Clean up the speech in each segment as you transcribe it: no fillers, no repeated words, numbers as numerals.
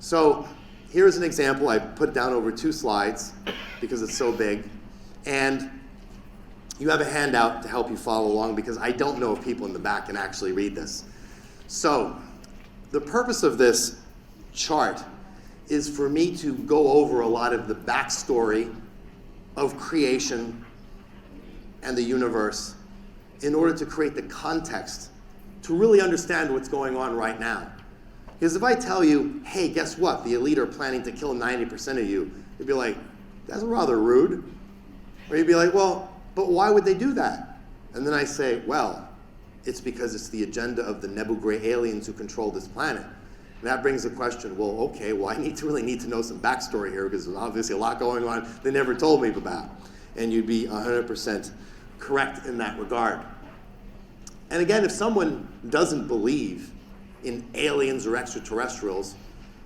So here's an example. I put down over 2 slides because it's so big. And you have a handout to help you follow along because I don't know if people in the back can actually read this. So the purpose of this chart is for me to go over a lot of the backstory of creation and the universe in order to create the context to really understand what's going on right now. Because if I tell you, hey, guess what? The elite are planning to kill 90% of you, you'd be like, that's rather rude. Or you'd be like, well, but why would they do that? And then I say, well, it's because it's the agenda of the Nebu Gray aliens who control this planet. And that brings the question, well, okay, well, I really need to know some backstory here because there's obviously a lot going on they never told me about. And you'd be 100% correct in that regard. And again, if someone doesn't believe in aliens or extraterrestrials,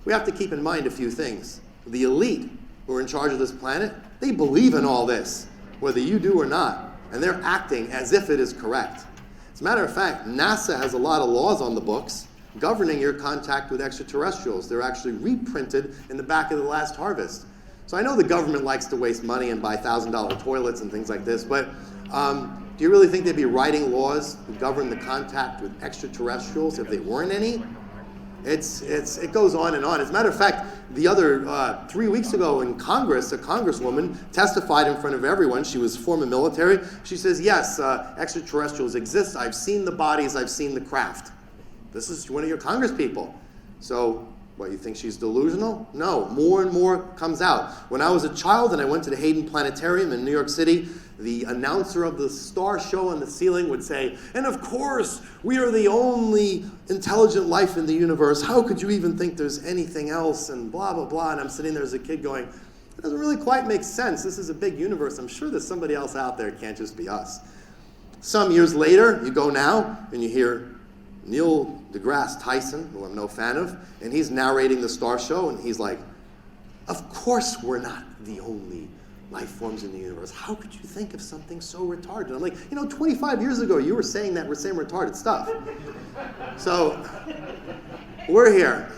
we have to keep in mind a few things. The elite who are in charge of this planet, they believe in all this, whether you do or not, and they're acting as if it is correct. As a matter of fact, NASA has a lot of laws on the books governing your contact with extraterrestrials. They're actually reprinted in the back of The Last Harvest. So I know the government likes to waste money and buy $1,000 toilets and things like this, but do you really think they'd be writing laws to govern the contact with extraterrestrials if there weren't any? It goes on and on. As a matter of fact, the other 3 weeks ago in Congress, a congresswoman testified in front of everyone. She was former military. She says, yes, extraterrestrials exist. I've seen the bodies. I've seen the craft. This is one of your Congress people. So what, you think she's delusional? No, more and more comes out. When I was a child and I went to the Hayden Planetarium in New York City, the announcer of the star show on the ceiling would say, and of course, we are the only intelligent life in the universe. How could you even think there's anything else? And blah, blah, blah. And I'm sitting there as a kid going, it doesn't really quite make sense. This is a big universe. I'm sure there's somebody else out there. It can't just be us. Some years later, you go now and you hear Neil deGrasse Tyson, who I'm no fan of, and he's narrating the star show, and he's like, of course we're not the only life forms in the universe. How could you think of something so retarded? I'm like, 25 years ago you were saying that we're saying retarded stuff. So we're here.